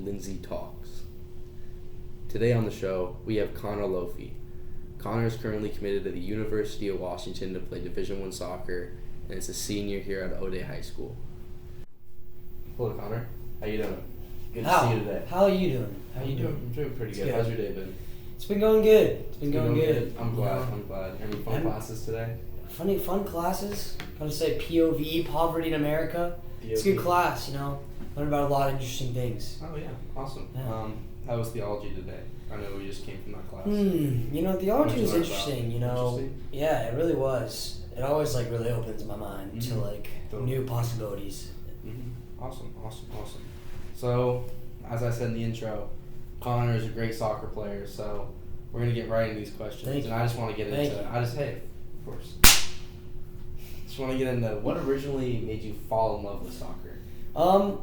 Linsay Talks. Today on the show, we have Connor Lofy. Connor is currently committed to the University of Washington to play Division I soccer, and is a senior here at O'Day High School. Hello, Connor. How you doing? Good to see you today. How are you doing? How are you doing? I'm doing pretty good. How's your day been? It's been going good. It's been going good. I'm glad. Any fun classes today? Fun classes. Gotta say POV, Poverty in America. POV. It's a good class, Learned about a lot of interesting things. Oh yeah, awesome. Yeah. How was theology today? I know we just came from that class. Theology was interesting, Interesting? Yeah, it really was. It always really opens my mind to Totally. new possibilities. Mm-hmm. Awesome. So, as I said in the intro, Connor is a great soccer player, so we're going to get right into these questions. Thank and you. I just want to get into of course. Just want to get into what originally made you fall in love with soccer. When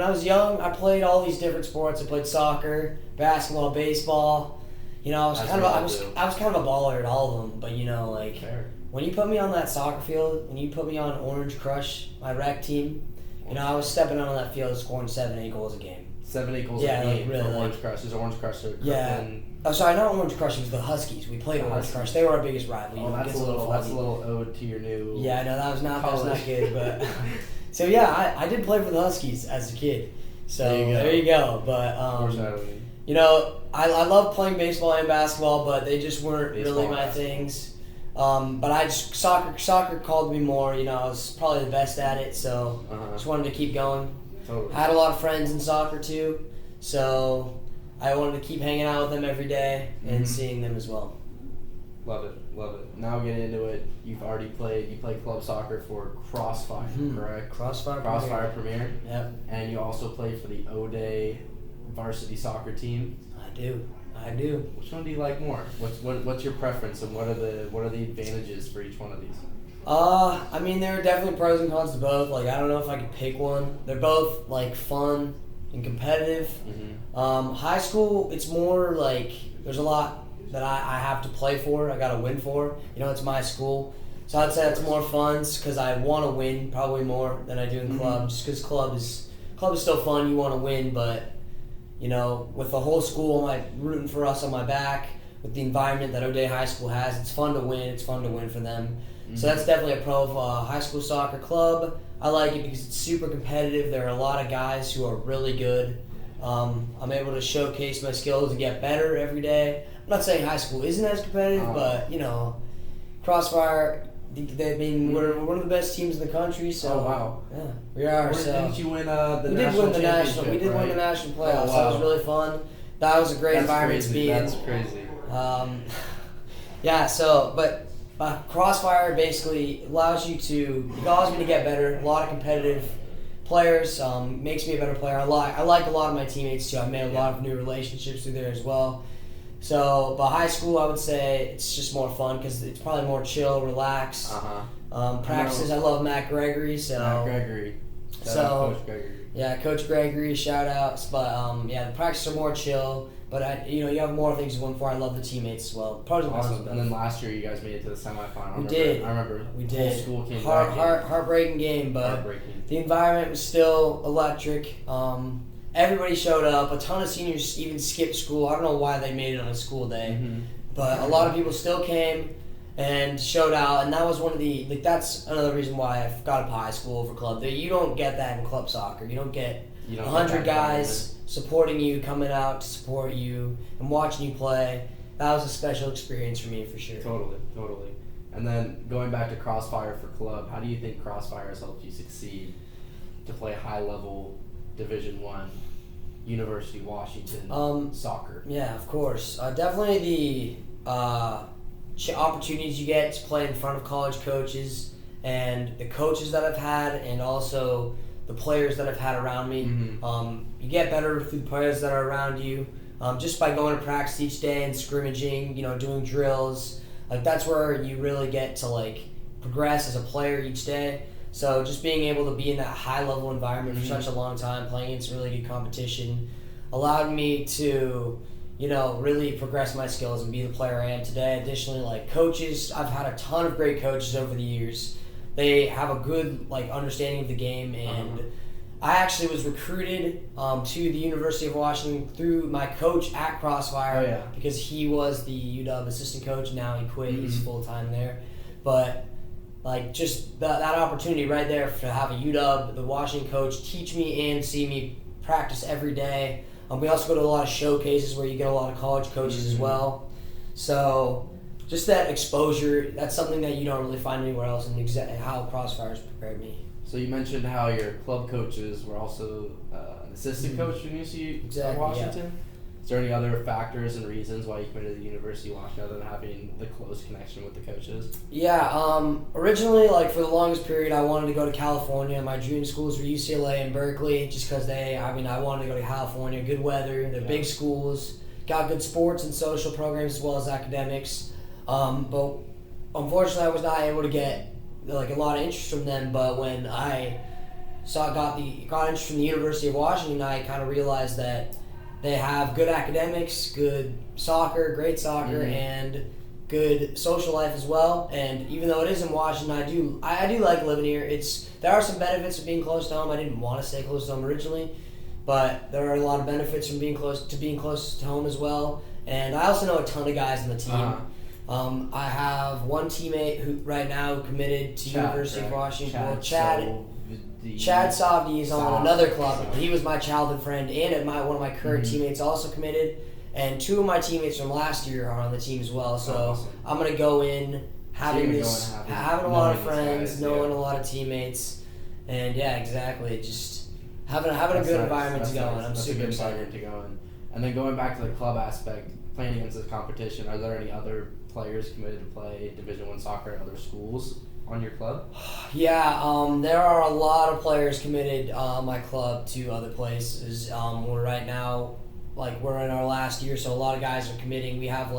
I was young, I played all these different sports. I played soccer, basketball, baseball. I was kind of a baller at all of them. But Fair. when you put me on that soccer field, when you put me on Orange Crush, my rec team, I was stepping out on that field, scoring 7-8 goals a game. 7-8 goals Yeah, a game really, for Orange Crush. There's Orange Crush. Yeah. Oh, sorry, not Orange Crush. It was the Huskies. We played Orange Crush. They were our biggest rival. Oh, that's a little ode to your new. Yeah, no, that was not good. But so I did play for the Huskies as a kid. So there you go. But I love playing baseball and basketball, but they just weren't really my things. But soccer called me more. I was probably the best at it, so just wanted to keep going. Totally. I had a lot of friends in soccer too, so I wanted to keep hanging out with them every day and seeing them as well. Love it. Now getting into it, you played club soccer for Crossfire, correct? Crossfire Premier. Yep. And you also played for the O'Day varsity soccer team. I do. Which one do you like more? What's your preference, and what are the advantages for each one of these? There are definitely pros and cons to both. I don't know if I could pick one. They're both fun and competitive. High school, it's more there's a lot that I have to play for. I got to win for. It's my school, so I'd say it's more fun because I want to win probably more than I do in club. Just because club is still fun. You want to win, but with the whole school rooting for us on my back, with the environment that O'Day High School has, it's fun to win. It's fun to win for them. So that's definitely a pro of high school soccer club. I like it because it's super competitive. There are a lot of guys who are really good. I'm able to showcase my skills and get better every day. I'm not saying high school isn't as competitive, but Crossfire, we're one of the best teams in the country. So wow, yeah, we are. Didn't you win the we national did win the national. We did win the national playoffs. That was really fun. That was a great environment to be in. That's crazy. Crossfire basically allows me to get better. A lot of competitive players, makes me a better player. I like a lot of my teammates too. I've made a lot of new relationships through there as well. So, but high school, I would say it's just more fun because it's probably more chill, relaxed. Practices, I love Matt Gregory. Shout out Coach Gregory. Yeah, Coach Gregory, shout outs. But the practices are more chill. But you have more things to win for. I love the teammates as well. Awesome. And then last year you guys made it to the semifinal. I remember. We did. The whole school came back. Heartbreaking game, but the environment was still electric. Everybody showed up. A ton of seniors even skipped school. I don't know why they made it on a school day, but a lot of people still came and showed out. And that was one of the that's another reason why I got up high school over club. You don't get that in club soccer. You don't get 100 guys supporting you, coming out to support you, and watching you play. That was a special experience for me, for sure. Totally. And then going back to Crossfire for club, how do you think Crossfire has helped you succeed to play high-level Division I, University of Washington soccer? Yeah, of course. Definitely the opportunities you get to play in front of college coaches and the coaches that I've had, and also the players that I've had around me. You get better through the players that are around you, just by going to practice each day and scrimmaging, doing drills. That's where you really get to progress as a player each day. So just being able to be in that high level environment for such a long time, playing against really good competition, allowed me to really progress my skills and be the player I am today. Additionally, coaches, I've had a ton of great coaches over the years. They have a good understanding of the game, and I actually was recruited to the University of Washington through my coach at Crossfire. Oh, yeah. Because he was the UW assistant coach. Now he quit. He's full time there. But like just that opportunity right there to have a UW, the Washington coach, teach me and see me practice every day. We also go to a lot of showcases where you get a lot of college coaches as well. So just that exposure, that's something that you don't really find anywhere else, and how Crossfire's prepared me. So you mentioned how your club coaches were also an assistant coach for University of Washington. Yeah. Is there any other factors and reasons why you committed to the University of Washington other than having the close connection with the coaches? Yeah, originally, like for the longest period, I wanted to go to California. My dream schools were UCLA and Berkeley, just because I wanted to go to California. Good weather, they're big schools, got good sports and social programs as well as academics. But unfortunately, I was not able to get like a lot of interest from them. But when I got interest from the University of Washington, I kind of realized that they have good academics, good soccer, great soccer, and good social life as well. And even though it is in Washington, I do like living here. There are some benefits of being close to home. I didn't want to stay close to home originally, but there are a lot of benefits from being close to home as well. And I also know a ton of guys on the team. I have one teammate who right now committed to University of Washington. Chad Savdi is on another club. He was my childhood friend, and one of my current teammates also committed. And two of my teammates from last year are on the team as well. So I'm gonna go in having a lot of friends, knowing a lot of teammates, and yeah, exactly. Just having a good environment to go in. I'm super excited to go in. And then going back to the club aspect, playing against this competition, are there any other players committed to play Division I soccer at other schools on your club? Yeah, there are a lot of players committed on my club to other places. We're right now, we're in our last year, so a lot of guys are committing. We have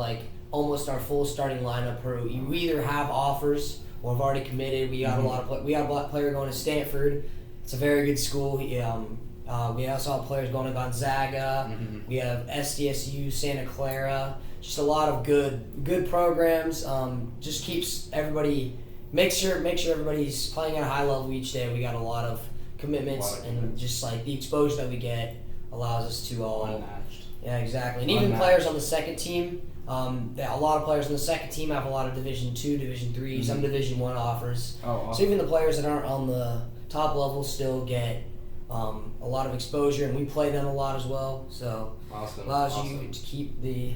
almost our full starting lineup. You either have offers or have already committed. We got we got a player going to Stanford. It's a very good school. We also have players going to Gonzaga. We have SDSU, Santa Clara. Just a lot of good programs. Just keeps everybody. Make sure everybody's playing at a high level each day. We got a lot of commitments, and just the exposure that we get allows us to all unmatched. Yeah, exactly. And even players on the second team, a lot of players on the second team have a lot of Division II, Division III, some Division I offers. Oh, awesome. So even the players that aren't on the top level still get a lot of exposure, and we play them a lot as well. So allows you to keep the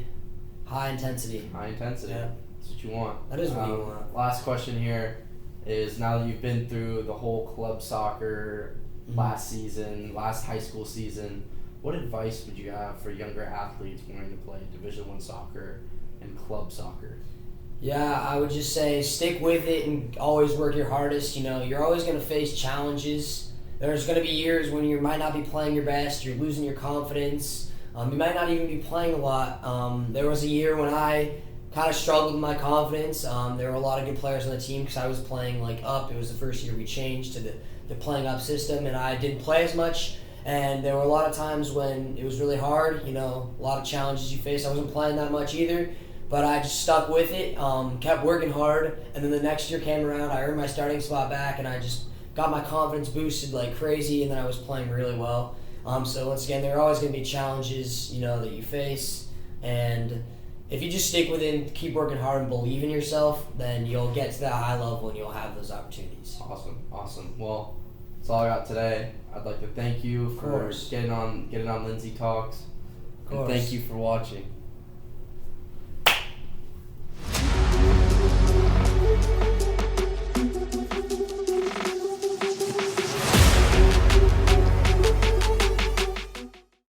high intensity. High intensity. Yeah. That's what you want. That is what you want. Last question here is, now that you've been through the whole club soccer last high school season, what advice would you have for younger athletes wanting to play Division I soccer and club soccer? Yeah, I would just say stick with it and always work your hardest. You're always going to face challenges. There's going to be years when you might not be playing your best, you're losing your confidence. You might not even be playing a lot. There was a year when I kind of struggled with my confidence. There were a lot of good players on the team because I was playing up. It was the first year we changed to the playing up system, and I didn't play as much. And there were a lot of times when it was really hard. A lot of challenges you face. I wasn't playing that much either, but I just stuck with it. Kept working hard, and then the next year came around. I earned my starting spot back, and I just got my confidence boosted like crazy, and then I was playing really well. So once again, there are always going to be challenges, that you face, and if you just stick with it and keep working hard and believe in yourself, then you'll get to that high level and you'll have those opportunities. Awesome. Well, that's all I got today. I'd like to thank you for getting on Linsay Talks, and thank you for watching.